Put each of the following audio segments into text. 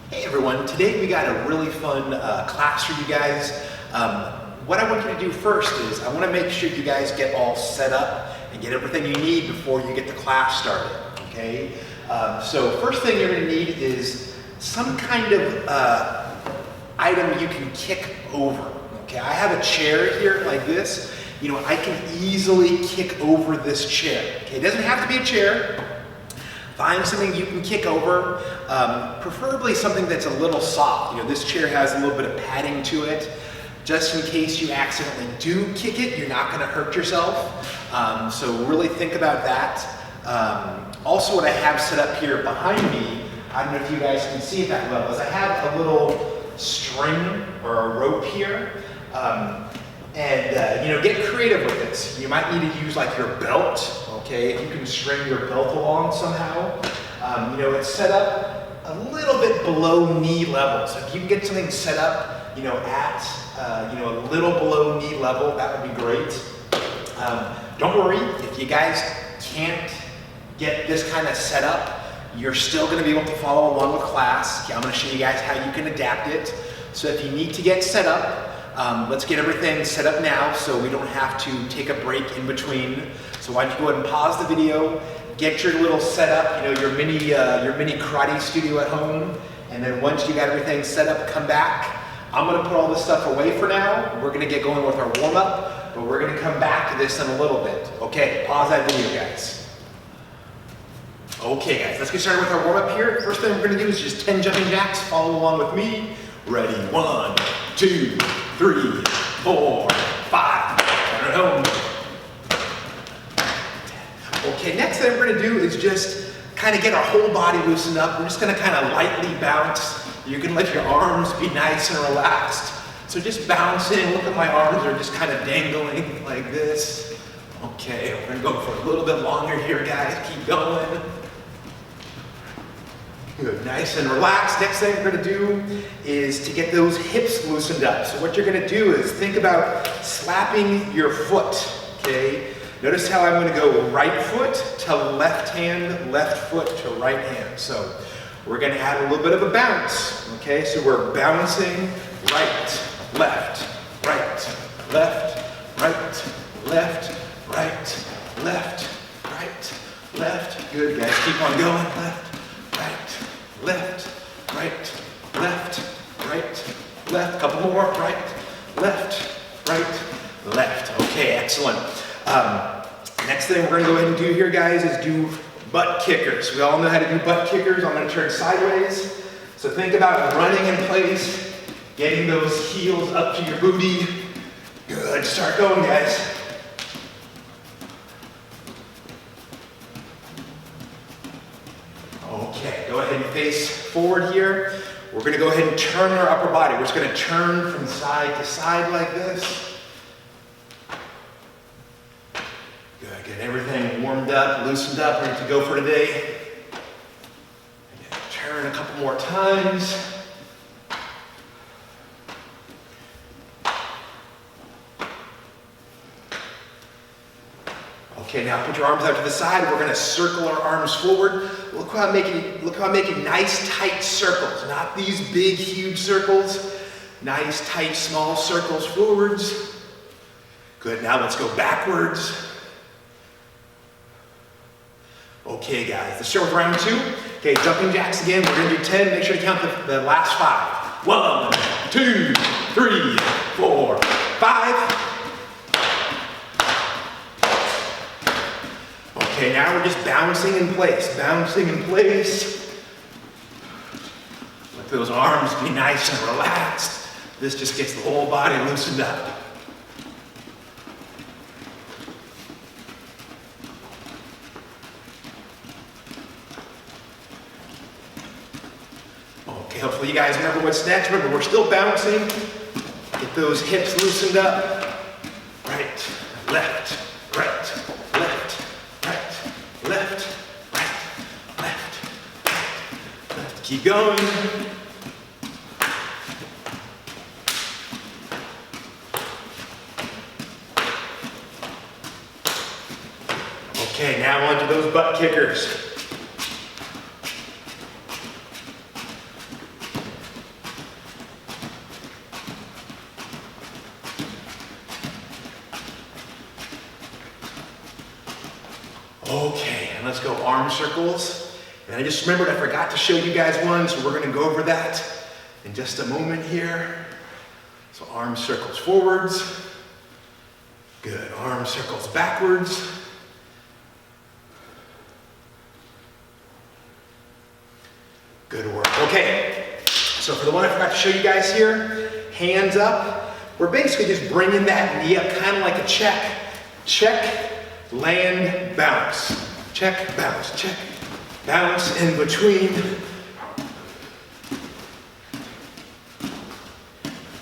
Hey everyone, today we got a really fun class for you guys. What I want you to do first is I want to make sure you guys get all set up and get everything you need before you get the class started, okay? So first thing you're going to need is some kind of item you can kick over, okay? I have a chair here like this. You know, I can easily kick over this chair, okay? It doesn't have to be a chair. Find something you can kick over, preferably something that's a little soft. You know, this chair has a little bit of padding to it. Just in case you accidentally do kick it, you're not gonna hurt yourself. So really think about that. Also what I have set up here behind me, I don't know if you guys can see it that well, is I have a little string or a rope here. You know, get creative with this. You might need to use like your belt, okay? If you can string your belt along somehow. You know, it's set up a little bit below knee level. So if you can get something set up, you know, at, you know, a little below knee level, that would be great. Don't worry, if you guys can't get this kind of set up, you're still gonna be able to follow along with class. I'm gonna show you guys how you can adapt it. So if you need to get set up, let's get everything set up now so we don't have to take a break in between. So why don't you go ahead and pause the video, get your little setup, you know, your mini karate studio at home, and then once you got everything set up, come back. I'm gonna put all this stuff away for now. We're gonna get going with our warm-up, but we're gonna come back to this in a little bit. Okay, pause that video, guys. Okay, guys, let's get started with our warm-up here. First thing we're gonna do is just 10 jumping jacks. Follow along with me. Ready, 1, 2, 3, 4, 5. Turn it home. Okay, next thing we're gonna do is just kind of get our whole body loosened up. We're just gonna kind of lightly bounce. You can let your arms be nice and relaxed. So just bouncing, look at my arms are just kind of dangling like this. Okay, we're gonna go for a little bit longer here, guys. Keep going. Good, nice and relaxed. Next thing we're gonna do is to get those hips loosened up. So what you're gonna do is think about slapping your foot, okay? Notice how I'm gonna go right foot to left hand, left foot to right hand. So we're gonna add a little bit of a bounce, okay? So we're bouncing right, left, right, left, right, left, right, left, right, left. Good, guys, keep on going. Left, right, left, right, left. Couple more. Right, left, right, left. Okay, excellent. Next thing we're going to go ahead and do here, guys, is do butt kickers. We all know how to do butt kickers. I'm going to turn sideways. So think about running in place, getting those heels up to your booty. Good. Start going, guys. Okay, go ahead and face forward here. We're gonna go ahead and turn our upper body. We're just gonna turn from side to side like this. Good, get everything warmed up, loosened up, ready to go for today. Again, turn a couple more times. Okay, now put your arms out to the side. We're gonna circle our arms forward. Look how I'm making nice tight circles, not these big, huge circles. Nice, tight, small circles forwards. Good, now let's go backwards. Okay, guys, let's start with round 2. Okay, jumping jacks again. We're gonna do 10. Make sure to count the last 5. 1, 2, 3, 4, 5. Okay, now we're just bouncing in place, bouncing in place. Let those arms be nice and relaxed. This just gets the whole body loosened up. Okay, hopefully you guys remember what's next. Remember, we're still bouncing. Get those hips loosened up. Right, left, right. Keep going. Okay, now on to those butt kickers. Okay, and let's go arm circles. And I just remembered I forgot to show you guys one, so we're gonna go over that in just a moment here. So arm circles forwards. Good, arm circles backwards. Good work. Okay, so for the one I forgot to show you guys here, hands up. We're basically just bringing that knee up kind of like a check. Check, land, bounce. Check, bounce, check, bounce in between.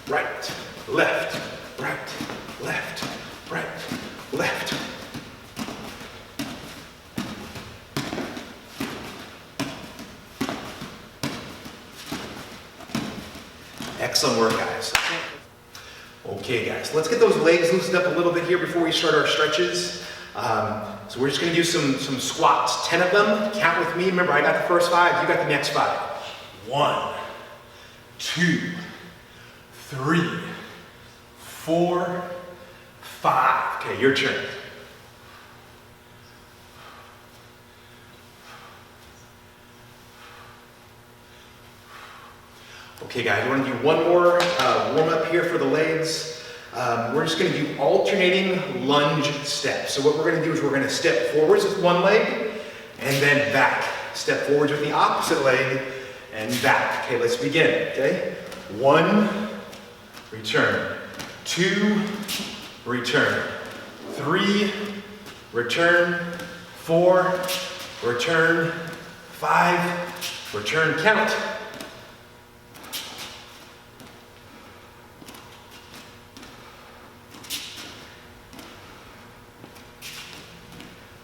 Right, left, right, left, right, left. Excellent work, guys. Okay, guys, let's get those legs loosened up a little bit here before we start our stretches. So we're just gonna do some squats, 10 of them. Count with me. Remember, I got the first 5, you got the next 5. 1, 2, 3, 4, 5. Okay, your turn. Okay guys, we're gonna do one more warm up here for the legs. We're just gonna do alternating lunge steps. So what we're gonna do is we're gonna step forwards with one leg and then back. Step forwards with the opposite leg and back. Okay, let's begin, okay? 1, return. 2, return. 3, return. 4, return. 5, return, count.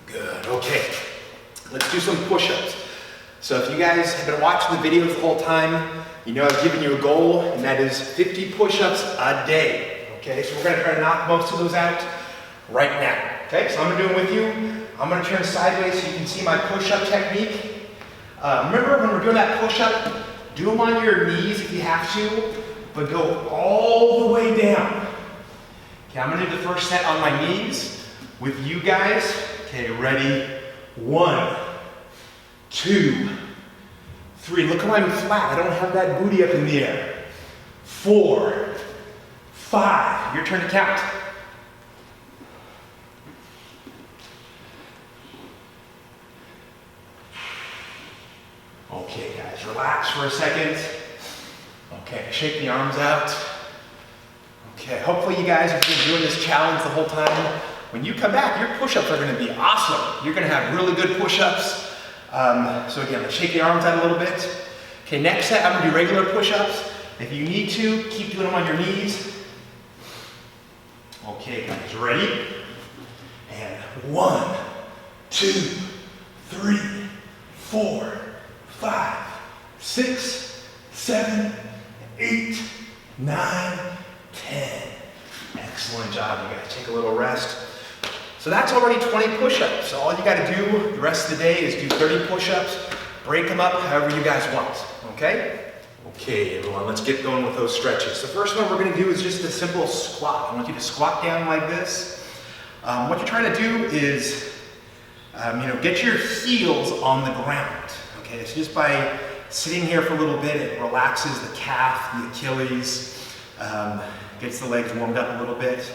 Good, okay. Let's do some push-ups. So if you guys have been watching the videos the whole time, you know I've given you a goal, and that is 50 push-ups a day. Okay, so we're gonna try to knock most of those out right now. Okay, so I'm gonna do them with you. I'm gonna turn sideways so you can see my push-up technique. Remember when we're doing that push-up, do them on your knees if you have to, but go all the way down. Okay, I'm gonna do the first set on my knees with you guys. Okay, ready? 1, 2, 3. Look how I'm flat. I don't have that booty up in the air. 4, 5. Your turn to count. Okay, guys, relax for a second. Okay, shake the arms out. Okay, hopefully you guys have been doing this challenge the whole time. When you come back, your push-ups are gonna be awesome. You're gonna have really good push-ups. So again, let's shake the arms out a little bit. Okay, next set, I'm gonna do regular push-ups. If you need to, keep doing them on your knees. Okay, guys, ready? And 1, 2, 3, 4, 5, 6, 7, 8, 9, 10. Excellent job, you guys. Take a little rest. So that's already 20 push-ups. So all you gotta do the rest of the day is do 30 push-ups, break them up however you guys want, okay? Okay, everyone, let's get going with those stretches. The first one we're gonna do is just a simple squat. I want you to squat down like this. What you're trying to do is, get your heels on the ground, okay? So just by sitting here for a little bit, it relaxes the calf, the Achilles, gets the legs warmed up a little bit.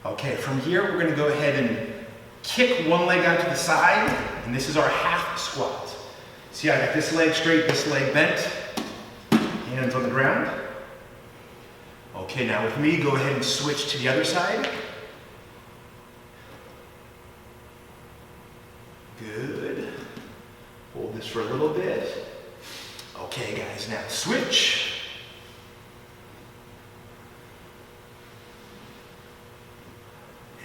Okay, from here, we're gonna go ahead and kick one leg out to the side, and this is our half squat. See, I got this leg straight, this leg bent, hands on the ground. Okay, now with me, go ahead and switch to the other side. Good. Hold this for a little bit. Okay, guys, now switch.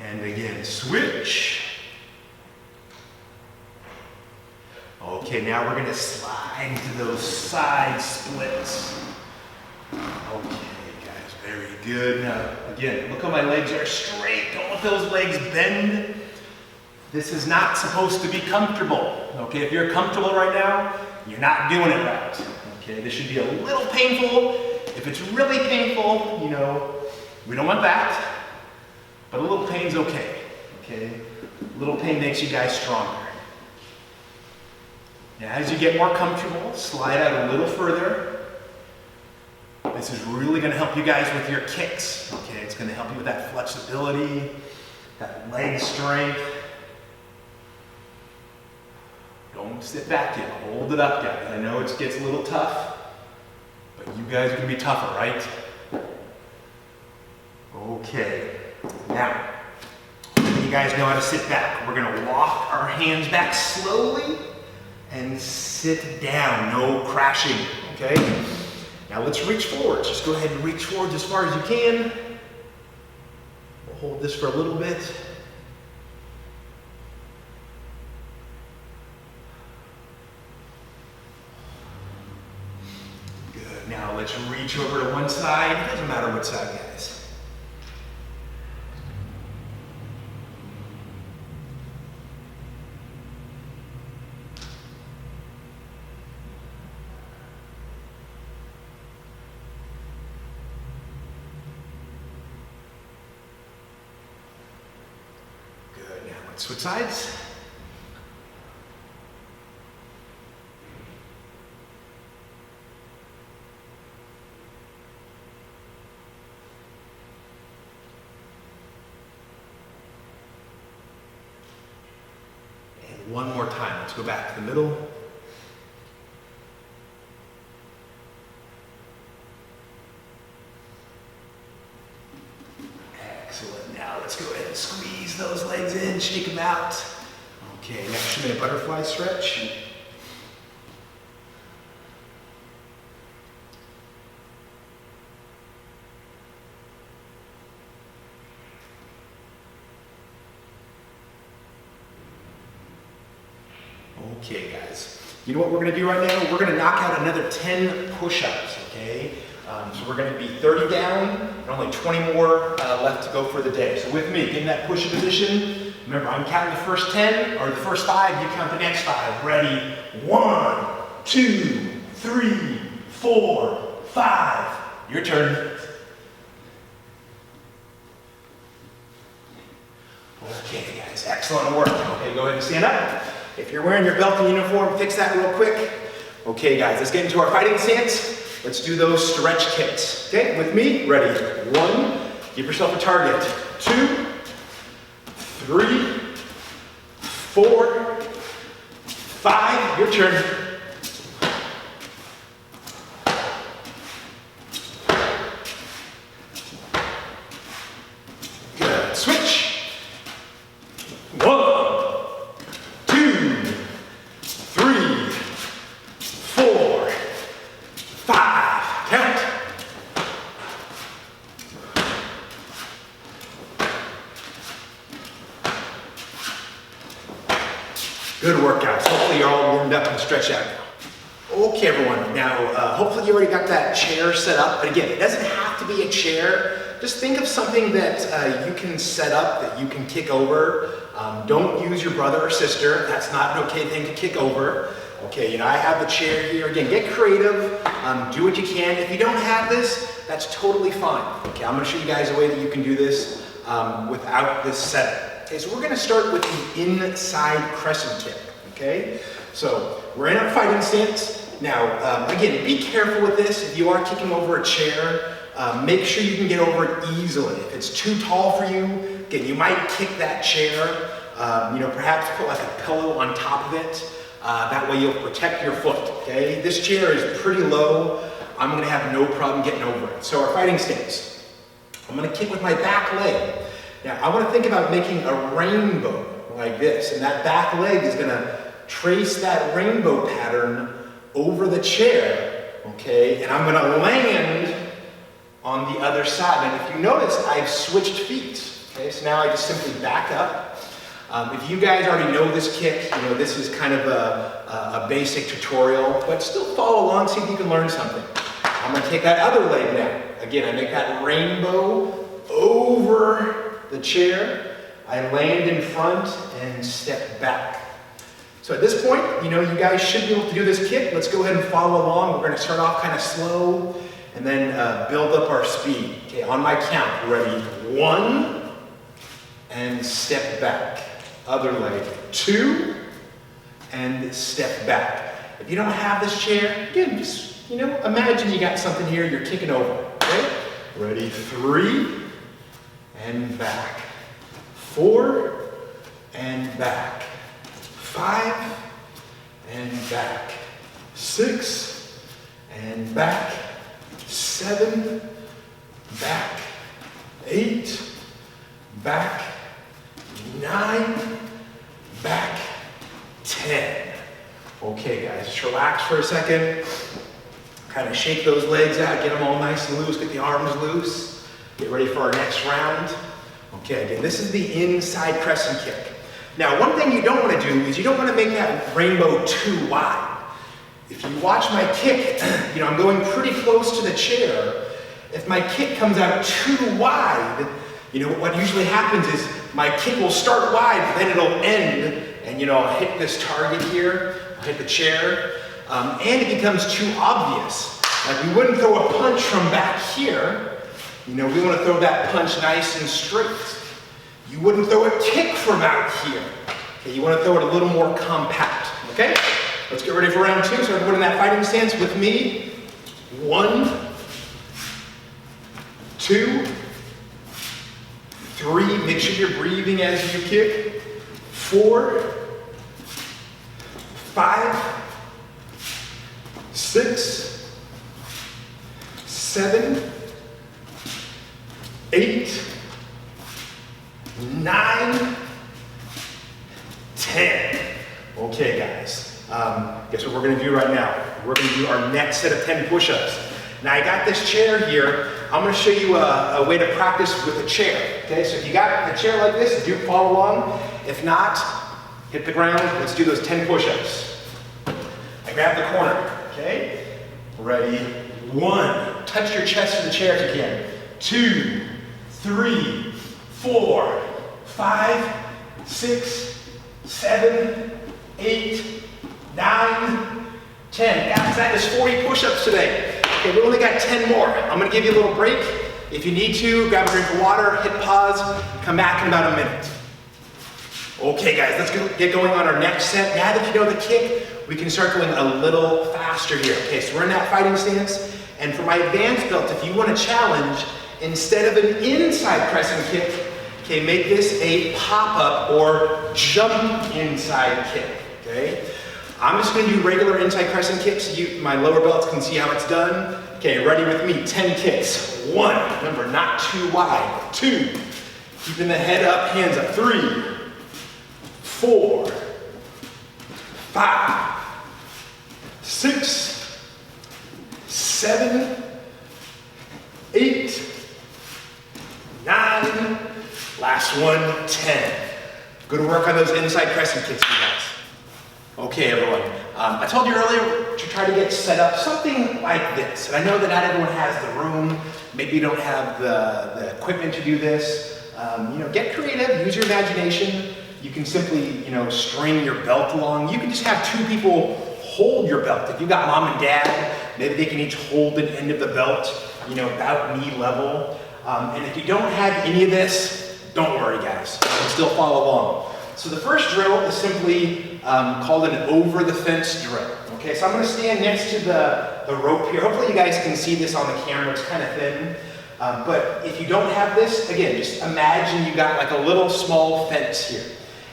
And again, switch. Okay, now we're gonna slide into those side splits. Okay, guys, very good. Now, again, look how my legs are straight. Don't let those legs bend. This is not supposed to be comfortable. Okay, if you're comfortable right now, you're not doing it right. Okay, this should be a little painful. If it's really painful, we don't want that. But a little pain's okay, okay? Little pain makes you guys stronger. Now, as you get more comfortable, slide out a little further. This is really going to help you guys with your kicks. Okay, it's going to help you with that flexibility, that leg strength. Don't sit back yet. Hold it up, guys. I know it gets a little tough, but you guys are going to be tougher, right? Okay. Now, you guys know how to sit back. We're going to walk our hands back slowly and sit down. No crashing, okay? Now let's reach forward. Just go ahead and reach forward as far as you can. We'll hold this for a little bit. Good. Now let's reach over to one side. It doesn't matter what side, guys. Switch sides. And one more time. Let's go back to the middle. Excellent. Now let's go ahead and squeeze those legs in, shake them out. Okay, next 2-minute butterfly stretch. Okay, guys. You know what we're going to do right now? We're going to knock out another 10 push-ups, okay? So we're going to be 30 down and only 20 more left to go for the day. So with me, get in that push-up position. Remember, I'm counting the first 10 or the first 5. You count the next 5. Ready? 1, 2, 3, 4, 5. Your turn. Okay, guys. Excellent work. Okay, go ahead and stand up. If you're wearing your belt and uniform, fix that real quick. Okay, guys. Let's get into our fighting stance. Let's do those stretch kicks. Okay, with me, ready? 1, give yourself a target. 2, 3, 4, 5, your turn. Good, switch. 1, 2, 3, 4, 5, count. Good workouts. Hopefully you're all warmed up and stretched out now. Okay, everyone. Now, hopefully you already got that chair set up. But again, it doesn't have to be a chair. Just think of something that you can set up, that you can kick over. Don't use your brother or sister. That's not an okay thing to kick over. Okay, I have the chair here. Again, get creative. Do what you can. If you don't have this, that's totally fine. Okay, I'm going to show you guys a way that you can do this without this setup. Okay, so we're going to start with the inside crescent kick. Okay, so we're in our fighting stance. Now, again, be careful with this. If you are kicking over a chair, make sure you can get over it easily. If it's too tall for you, again, you might kick that chair. Perhaps put like a pillow on top of it. That way you'll protect your foot. Okay, this chair is pretty low. I'm going to have no problem getting over it. So our fighting stance. I'm going to kick with my back leg. Now, I want to think about making a rainbow like this, and that back leg is going to trace that rainbow pattern over the chair, okay? And I'm going to land on the other side. And if you notice, I've switched feet, okay? So now I just simply back up. If you guys already know this kick, this is kind of a basic tutorial, but still follow along, see if you can learn something. I'm going to take that other leg now. Again, I make that rainbow over the chair, I land in front and step back. So at this point, you guys should be able to do this kick. Let's go ahead and follow along. We're going to start off kind of slow and then build up our speed. Okay, on my count, ready? 1, and step back. other leg, 2, and step back. If you don't have this chair, again, just, imagine you got something here, you're kicking over, okay? Ready, 3, and back. 4, and back. 5, and back. 6, and back. 7, back. 8, back. 9, back. 10. Okay, guys, just relax for a second. Kind of shake those legs out, get them all nice and loose, get the arms loose. Get ready for our next round. Okay, again, this is the inside crescent kick. Now, one thing you don't want to do is you don't want to make that rainbow too wide. If you watch my kick, I'm going pretty close to the chair. If my kick comes out too wide, what usually happens is my kick will start wide, but then it'll end, and I'll hit this target here, I'll hit the chair, and it becomes too obvious. Like we wouldn't throw a punch from back here. We want to throw that punch nice and straight. You wouldn't throw a kick from out here. Okay, you want to throw it a little more compact. Okay? Let's get ready for round 2. So everyone in that fighting stance with me. 1, 2, 3. Make sure you're breathing as you kick. 4, 5, 6, 7, 8, 9, 10. Okay, guys. Guess what we're going to do right now? We're going to do our next set of 10 push-ups. Now, I got this chair here. I'm going to show you a way to practice with a chair. Okay, so if you got a chair like this, do follow along. If not, hit the ground. Let's do those 10 push-ups. I grab the corner. Okay, ready? 1. Touch your chest to the chair if you can. 2, 3, 4, 5, 6, 7, 8, 9, 10. Guys, that is 40 push-ups today. Okay, we only got 10 more. I'm gonna give you a little break. If you need to, grab a drink of water, hit pause, come back in about a minute. Okay, guys, let's get going on our next set. Now that you know the kick, we can start going a little faster here. Okay, so we're in that fighting stance. And for my advanced belt, if you want to challenge, instead of an inside crescent kick, okay, make this a pop-up or jump inside kick, okay? I'm just gonna do regular inside crescent kicks so my lower belts can see how it's done. Okay, ready with me, 10 kicks. 1, remember, not too wide. 2, keeping the head up, hands up. 3, 4, 5, 6, 7, 8, 9, last one, 10. Good work on those inside crescent kicks, you guys. Okay, everyone. I told you earlier to try to get set up something like this. And I know that not everyone has the room. Maybe you don't have the equipment to do this. Get creative, use your imagination. You can simply, string your belt along. You can just have 2 people hold your belt. If you got mom and dad, maybe they can each hold an end of the belt, about knee level. And if you don't have any of this, don't worry, guys. You can still follow along. So the first drill is simply called an over the fence drill. Okay, so I'm going to stand next to the rope here. Hopefully you guys can see this on the camera. It's kind of thin. But if you don't have this, again, just imagine you got like a little small fence here.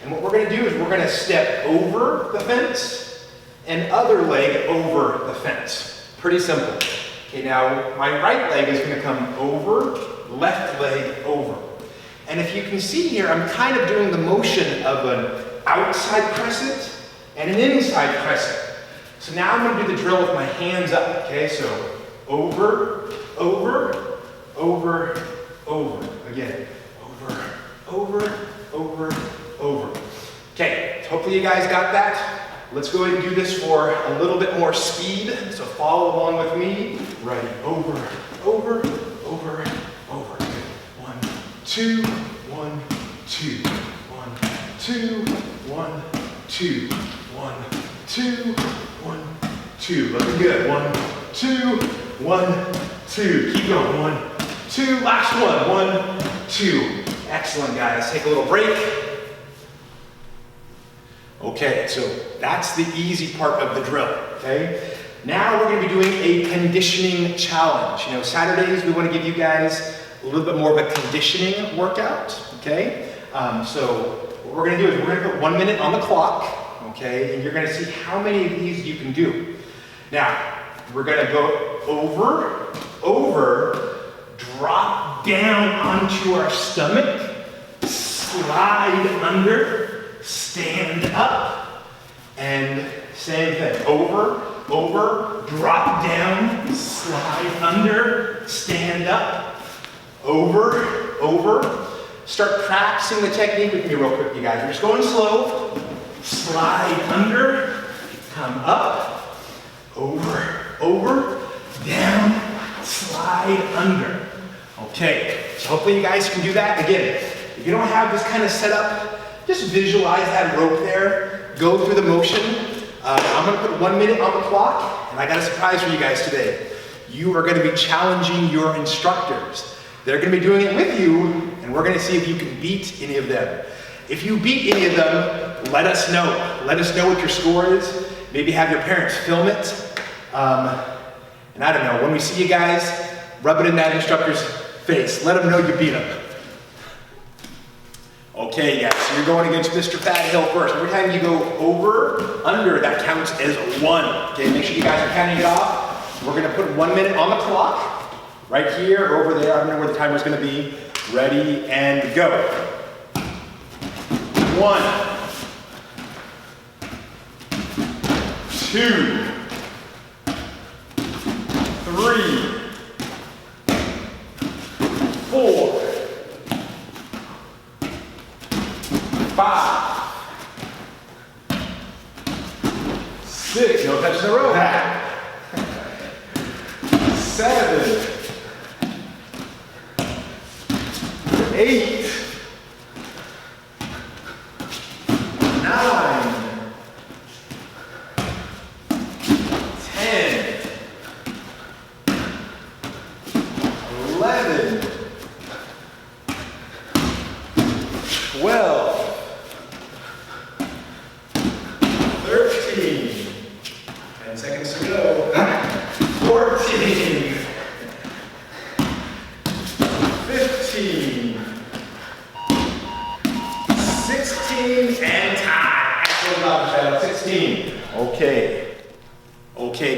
And what we're going to do is we're going to step over the fence and other leg over the fence. Pretty simple. Okay, now my right leg is going to come over, left leg over. And if you can see here, I'm kind of doing the motion of an outside crescent and an inside crescent. So now I'm going to do the drill with my hands up. Okay, so over, over, over, over. Again, over, over, over, over. Okay, hopefully you guys got that. Let's go ahead and do this for a little bit more speed. So follow along with me. Ready, over, over, over, over. 1, 2, 1, 2, 1, 2, 1, 2, 1, 2, 1, 2. Looking good. 1, 2, 1, 2. Keep going. 1, 2. Last one. 1, 2. Excellent, guys. Take a little break. Okay, so that's the easy part of the drill, okay? Now we're gonna be doing a conditioning challenge. You know, Saturdays we wanna give you guys a little bit more of a conditioning workout, okay? So what we're gonna do is we're gonna put 1 minute on the clock, okay? And you're gonna see how many of these you can do. Now, we're gonna go over, drop down onto our stomach, slide under, stand up, and same thing. Over, drop down, slide under, stand up, over. Start practicing the technique with me real quick, you guys. We're just going slow. Slide under, come up, over, down, slide under. Okay, so hopefully you guys can do that. Again, if you don't have this kind of setup, just visualize that rope there. Go through the motion. I'm gonna put 1 minute on the clock, and I got a surprise for you guys today. You are gonna be challenging your instructors. They're gonna be doing it with you, and we're gonna see if you can beat any of them. If you beat any of them, let us know. Let us know what your score is. Maybe have your parents film it. And I don't know, when we see you guys, rub it in that instructor's face. Let them know you beat them. Okay, guys, so you're going against Mr. Fat Hill first. Every time you go over, under, that counts as 1. Okay, make sure you guys are counting it off. We're gonna put 1 minute on the clock, right here or over there. I don't know where the timer's gonna be. Ready, and go. 1, 2, 3, 4, 5, 6, no touch the rope. 7, 8, 9, 10, 11, 12, 13, 10 seconds to go, 14, 15, 16, and time. Excellent job, Shadow. 16. Okay,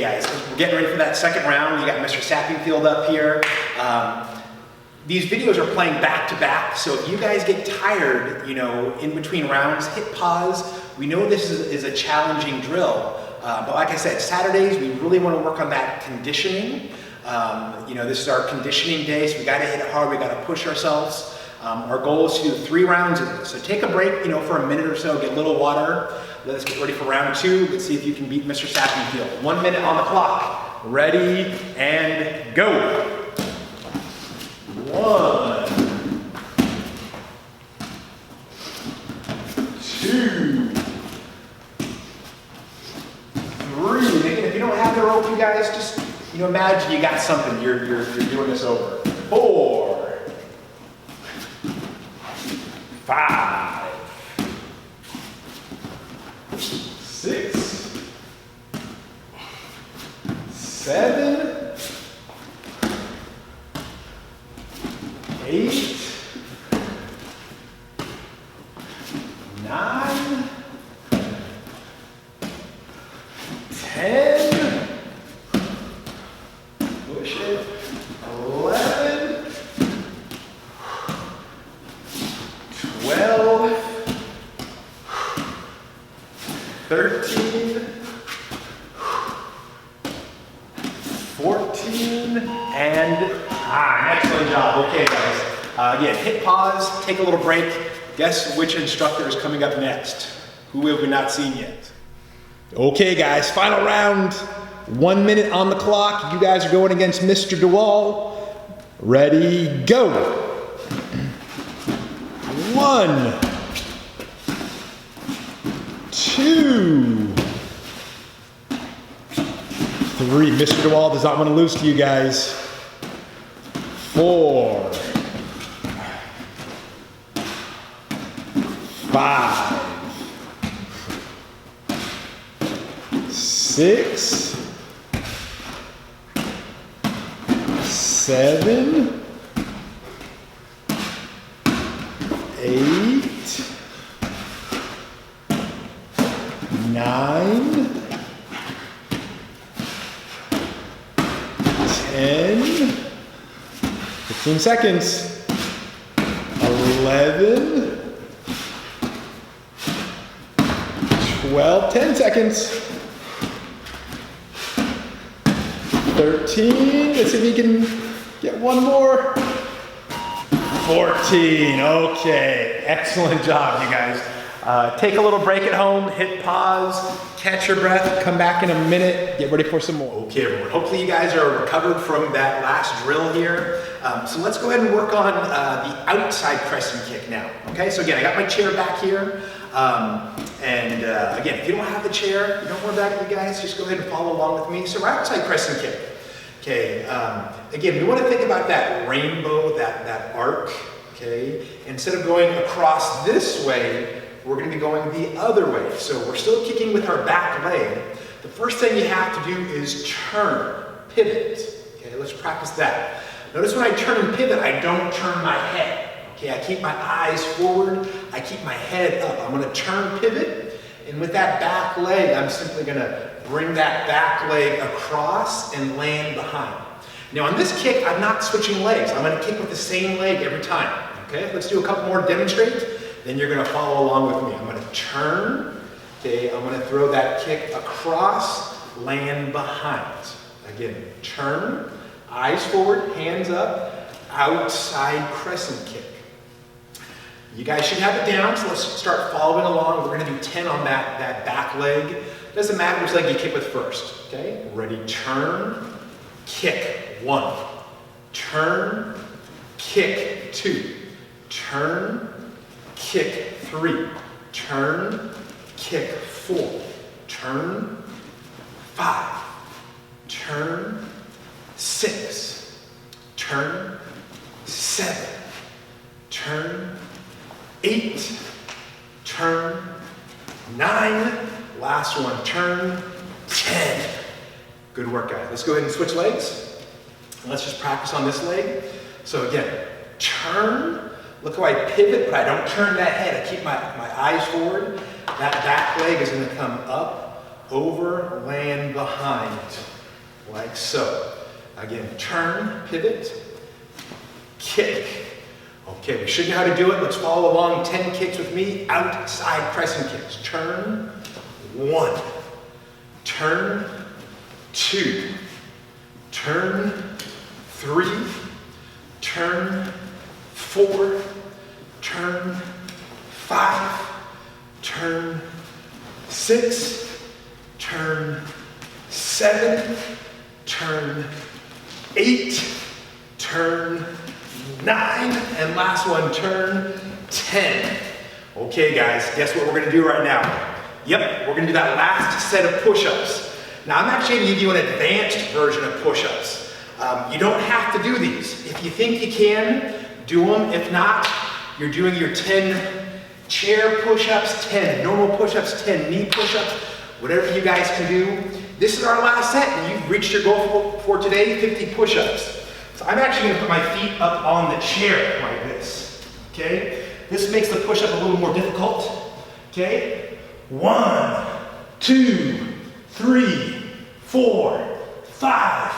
guys, we're getting ready for that second round. You got Mr. Sappingfield up here. These videos are playing back to back, so if you guys get tired, you know, in between rounds, hit pause. We know this is a challenging drill, but like I said, Saturdays, we really want to work on that conditioning. You know, this is our conditioning day, so we got to hit it hard, we got to push ourselves. Our goal is to do 3 rounds of this. So take a break, you know, for a minute or so, get a little water. Let's get ready for round 2. Let's see if you can beat Mr. Sappingfield. 1 minute on the clock. Ready, and go. 1, 2, 3. Again, if you don't have the rope, you guys just, you know, imagine you got something. You're doing this over. 4, 5, 6, 7, 8, 9, 10, push it, 11, 12, 13, 14, and time. Excellent job. Okay, guys. Again, hit pause, take a little break. Guess which instructor is coming up next? Who have we not seen yet? Okay, guys, final round. 1 minute on the clock. You guys are going against Mr. DeWall. Ready, go. 1, 2, 3. Mr. DeWall does not want to lose to you guys. 4, 5, 6, 7, 8, 9, 10, 15 seconds, 11, 12, 10 seconds, 13, let's see if you can get one more, 14, okay, excellent job you guys. Take a little break at home, hit pause, catch your breath, come back in a minute, get ready for some more. Okay everyone, hopefully you guys are recovered from that last drill here. So let's go ahead and work on the outside crescent kick now. Okay, so again, I got my chair back here. Again, if you don't have the chair, don't worry about it you guys, just go ahead and follow along with me. So outside crescent kick. Okay, again, we want to think about that rainbow, that arc, okay? Instead of going across this way, we're going to be going the other way. So we're still kicking with our back leg. The first thing you have to do is turn, pivot. Okay, let's practice that. Notice when I turn and pivot, I don't turn my head. Okay, I keep my eyes forward, I keep my head up. I'm going to turn, pivot, and with that back leg, I'm simply going to bring that back leg across and land behind. Now on this kick, I'm not switching legs. I'm going to kick with the same leg every time. Okay, let's do a couple more to demonstrate. Then you're going to follow along with me. I'm going to turn, okay, I'm going to throw that kick across, land behind. Again, turn, eyes forward, hands up, outside crescent kick. You guys should have it down, so let's start following along. We're going to do 10 on that back leg. Doesn't matter which leg you kick with first, okay? Ready, turn, kick, 1. Turn, kick, 2. Turn, kick, 3, turn, kick, 4, turn, 5, turn, 6, turn, 7, turn, 8, turn, 9, last one, turn, 10. Good work, guys. Let's go ahead and switch legs. Let's just practice on this leg. So again, turn. Look how I pivot, but I don't turn that head. I keep my eyes forward. That back leg is going to come up, over, land behind, like so. Again, turn, pivot, kick. Okay, we should know how to do it. Let's follow along 10 kicks with me. Outside crescent kicks. Turn, 1. Turn, 2. Turn, 3. Turn, 4, turn, 5, turn, 6, turn, 7, turn, 8, turn, 9, and last one, turn, 10. Okay guys, guess what we're going to do right now? Yep, we're going to do that last set of push-ups. Now I'm actually going to give you an advanced version of push-ups. You don't have to do these. If you think you can, do them. If not, you're doing your 10 chair push-ups, 10 normal push-ups, 10 knee push-ups, whatever you guys can do. This is our last set, and you've reached your goal for today, 50 push-ups. So I'm actually going to put my feet up on the chair like this, okay? This makes the push-up a little more difficult, okay? 1, 2, 3, 4, 5,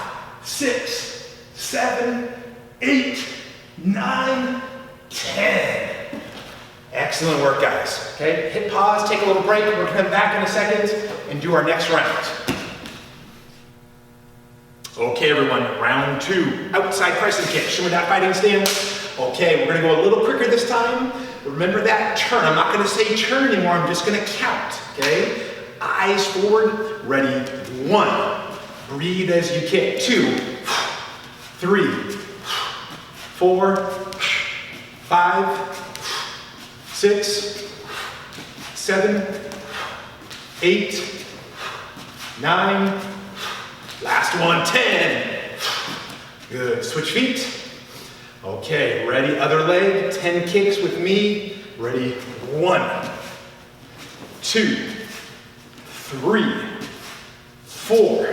6, 7, 8, 9, 10. Excellent work, guys. Okay, hit pause, take a little break. We're gonna come back in a second and do our next round. Okay, everyone, round 2. Outside crescent kick. Show me that fighting stance. Okay, we're gonna go a little quicker this time. Remember that turn. I'm not gonna say turn anymore. I'm just gonna count, okay? Eyes forward, ready, 1. Breathe as you kick. 2, 3, 4, 5, 6, 7, 8, 9, last one, 10. Good, switch feet. Okay, ready, other leg, 10 kicks with me. Ready, 1, 2, 3, 4,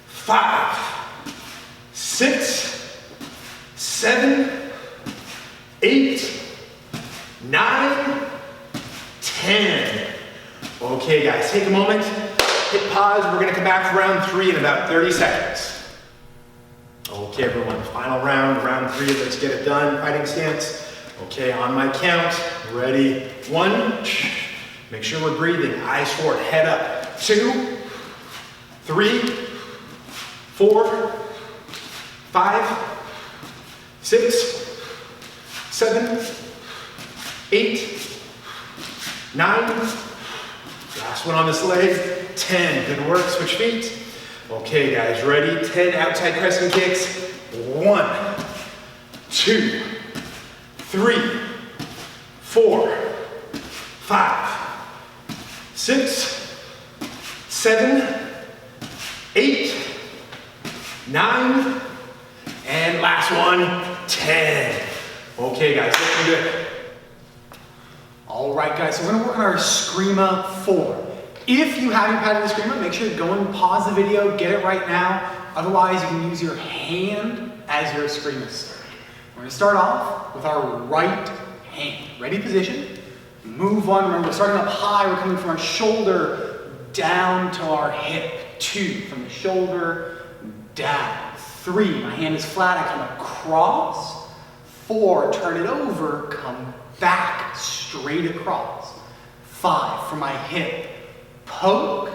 5, 6, 7, 8, 9, 10. Okay guys, take a moment, hit pause. We're gonna come back for round 3 in about 30 seconds. Okay everyone, final round, round 3, let's get it done. Fighting stance. Okay, on my count, ready, 1, make sure we're breathing, eyes forward, head up, 2, 3, 4, 5, 6, 7, 8, 9, last one on this leg, 10, good work, switch feet. Okay guys, ready, 10 outside crescent kicks, 1, 2, 3, 4, 5, 6, 7, 8, 9, and last one, 10. Okay guys, looking good. All right guys, so we're gonna work on our Screama 4. If you haven't padded the Screama, make sure to go and pause the video, get it right now. Otherwise, you can use your hand as your Screama start. We're gonna start off with our right hand. Ready position, move 1, remember we're starting up high, we're coming from our shoulder down to our hip. 2, from the shoulder down. 3, my hand is flat, I come across. 4, turn it over, come back, straight across. 5, from my hip, poke.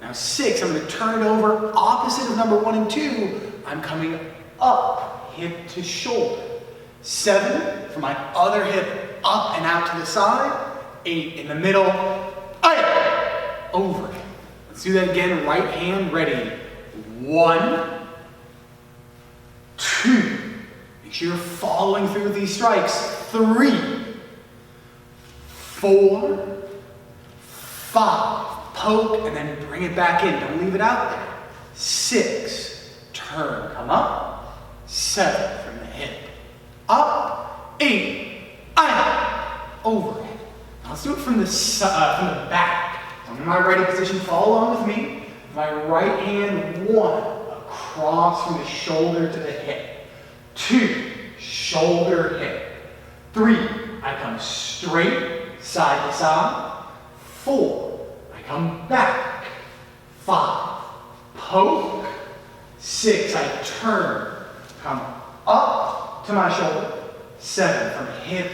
Now 6, I'm going to turn it over, opposite of number 1 and 2, I'm coming up, hip to shoulder. 7, from my other hip, up and out to the side. 8, in the middle, overhead. Let's do that again, right hand, ready. 1, 2, make sure you're following through with these strikes. 3, 4, 5, poke and then bring it back in, don't leave it out there. 6, turn, come up. 7, from the hip, up. 8, overhead. Now let's do it from the back. I'm in my ready position, follow along with me. My right hand, 1, across from the shoulder to the hip. 2, shoulder, hip. 3, I come straight, side to side. 4, I come back. 5, poke. 6, I turn, come up to my shoulder. 7, from hip,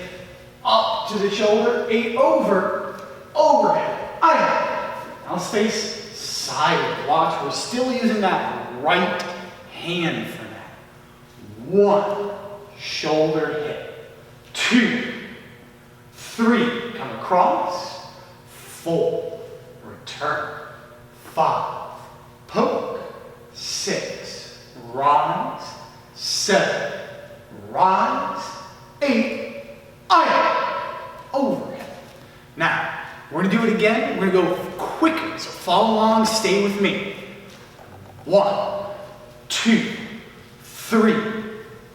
up to the shoulder. 8, overhead. Now let's face sideways. Watch, we're still using that right hand for that. 1, shoulder, hip. 2, 3, come across. 4, return. 5, poke. 6, rise. 7, rise. 8, overhead. Now, we're gonna do it again. We're gonna go quicker, so follow along, stay with me. 1, 2, 3,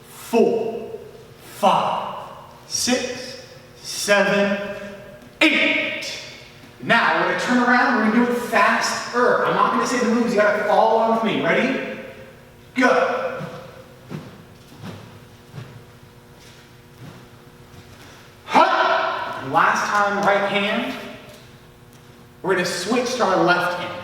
4, 5, 6, 7, 8. Now, we're gonna turn around, we're gonna do it faster. I'm not gonna say the moves, you gotta follow along with me. Ready? Go. Last time, right hand. We're going to switch to our left hand.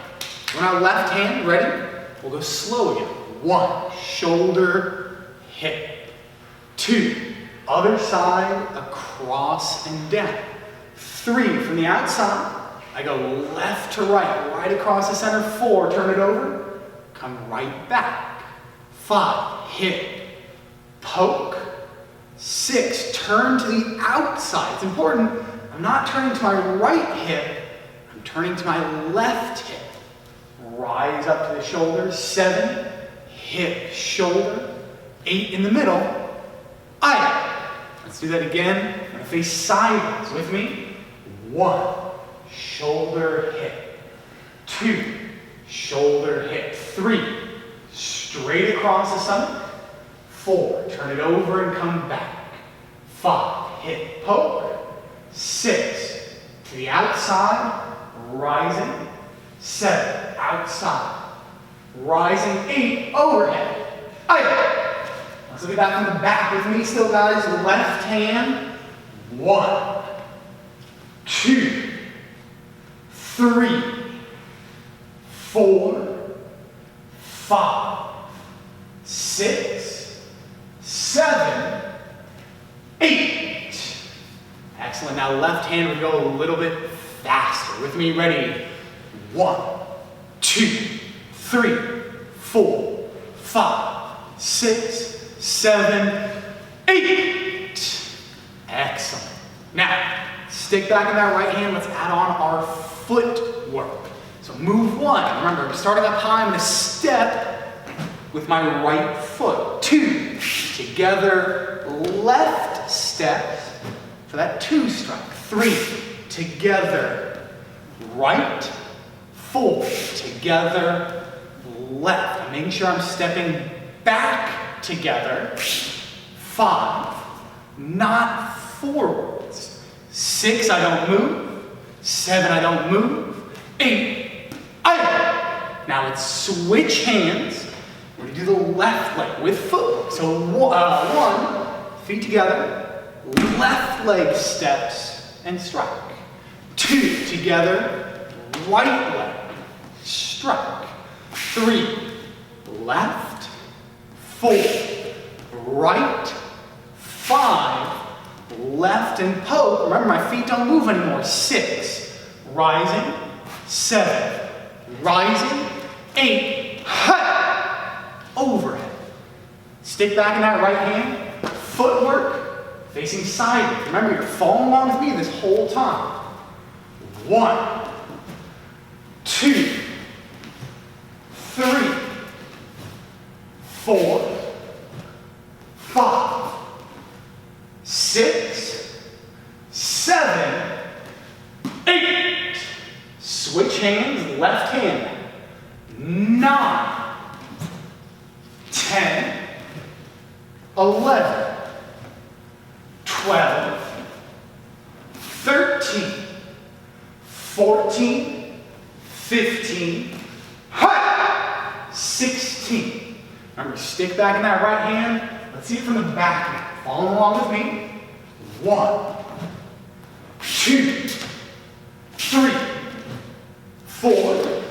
We're on our left hand, ready? We'll go slow again. 1, shoulder, hip. 2, other side, across and down. 3, from the outside, I go left to right, right across the center. 4, turn it over, come right back. 5, hip, poke. 6, turn to the outside. It's important, I'm not turning to my right hip, I'm turning to my left hip. Rise up to the shoulder. 7, hip, shoulder. 8, in the middle. Let's do that again. I'm going to face sideways with me. 1, shoulder, hip. 2, shoulder, hip. 3, straight across the stomach. 4, turn it over and come back. 5, hip, poke. 6, to the outside, rising. 7, outside, rising 8, overhead. Aye. Let's look at that from the back with me still, guys. Left hand. 1, 2, 3, 4, 5, 6, 7, 8. Excellent. Now left hand, we go a little bit faster. With me, ready? 1, 2, 3, 4, 5, 6, 7, 8. Excellent. Now, stick back in that right hand. Let's add on our footwork. So move 1. Remember, I'm starting up high. I'm going to step with my right foot. 2. Together, left step for that 2 strike. 3. Together, right. 4. Together, left. I'm making sure I'm stepping back together. 5. Not forwards. 6, I don't move. 7, I don't move. 8, I. Now let's switch hands. We're going to do the left leg with footwork. So 1, feet together, left leg steps and strike. 2, together, right leg, strike. 3, left. 4, right. 5, left and poke. Remember, my feet don't move anymore. 6, rising. 7, rising. 8, overhead. Stick back in that right hand. Footwork facing sideways. Remember, you're following along with me this whole time. 1, 2, 3, 4, 5, 6, 7, 8. Switch hands, left hand. 9, 10, 11, 12, 13, 14, 15, 16. Remember, stick back in that right hand. Let's see it from the back now. Follow along with me. 1, 2, 3, 4,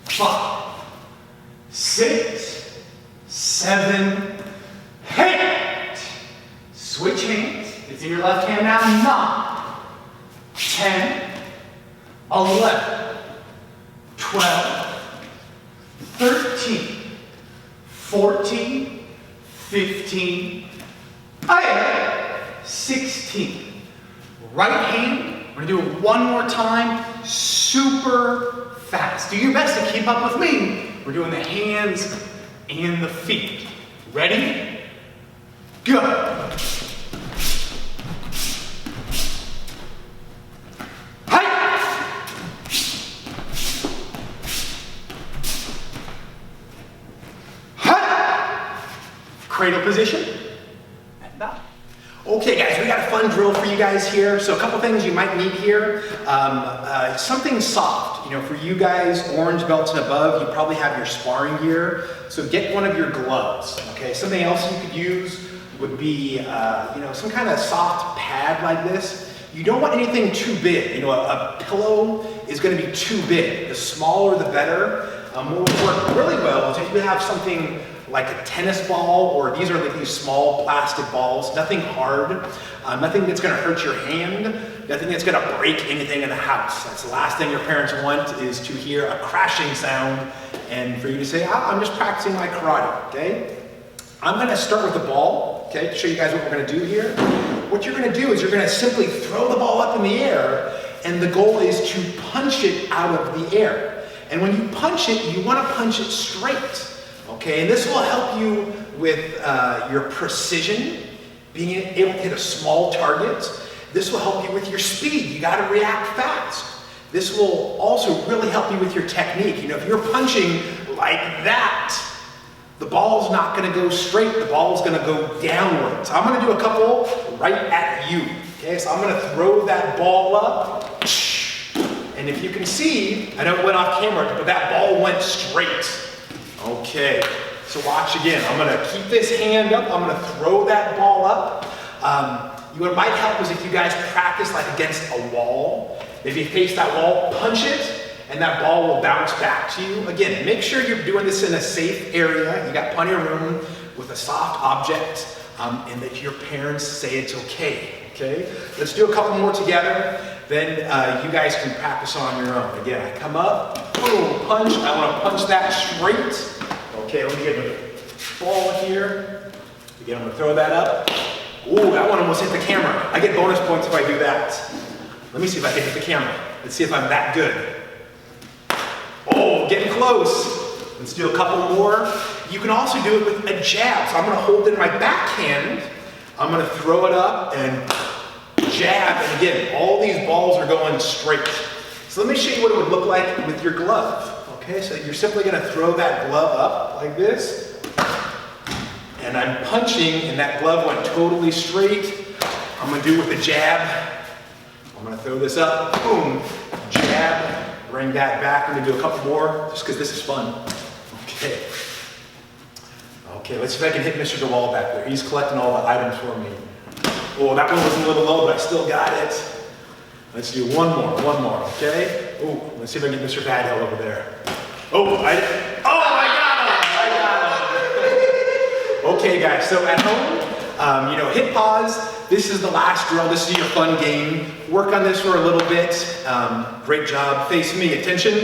5, 6, 7, 8. Switch hands. It's in your left hand now. 9, 10, 11, 12, 13, 14, 15, 16. Right hand, we're going to do it one more time, super fast. Do your best to keep up with me. We're doing the hands and the feet. Ready? Go. Hi. Hi. Cradle position. And down. Okay guys, we got a fun drill for you guys here. So a couple things you might need here. Something soft. You know, for you guys, orange belts and above, you probably have your sparring gear. So get one of your gloves, okay? Something else you could use would be, some kind of soft pad like this. You don't want anything too big. You know, a pillow is gonna be too big. The smaller, the better. What would work really well is if you have something like a tennis ball, or these are like these small plastic balls, nothing hard, nothing that's gonna hurt your hand, nothing that's gonna break anything in the house. That's the last thing your parents want, is to hear a crashing sound and for you to say, I'm just practicing my karate, okay? I'm gonna start with the ball, okay, to show you guys what we're gonna do here. What you're gonna do is you're gonna simply throw the ball up in the air, and the goal is to punch it out of the air. And when you punch it, you wanna punch it straight. Okay, and this will help you with your precision, being able to hit a small target. This will help you with your speed. You got to react fast. This will also really help you with your technique. You know, if you're punching like that, the ball's not going to go straight. The ball's going to go downwards. I'm going to do a couple right at you. Okay, so I'm going to throw that ball up. And if you can see, I know it went off camera, but that ball went straight. Okay, so watch again. I'm gonna keep this hand up. I'm gonna throw that ball up. What might help is if you guys practice like against a wall. Maybe face that wall, punch it, and that ball will bounce back to you. Again, make sure you're doing this in a safe area. You got plenty of room with a soft object, and that your parents say it's okay. Okay, let's do a couple more together. Then you guys can practice on your own. Again, I come up, boom, punch. I want to punch that straight. Okay, let me get a ball here. Again, I'm going to throw that up. Ooh, that one almost hit the camera. I get bonus points if I do that. Let me see if I can hit the camera. Let's see if I'm that good. Oh, getting close. Let's do a couple more. You can also do it with a jab. So I'm going to hold it in my backhand. I'm going to throw it up and jab. And again, all these balls are going straight. So let me show you what it would look like with your glove. Okay, so you're simply going to throw that glove up like this. And I'm punching, and that glove went totally straight. I'm going to do it with a jab. I'm going to throw this up, boom, jab, bring that back. I'm going to do a couple more, just because this is fun. Okay. Okay, let's see if I can hit Mr. DeWall back there. He's collecting all the items for me. Oh, that one was a little low, but I still got it. Let's do one more, okay? Oh, let's see if I can get Mr. Bad Hill over there. Oh, I got him. Okay, guys, so at home, hit pause. This is the last drill. This is your fun game. Work on this for a little bit. Great job. Face me. Attention.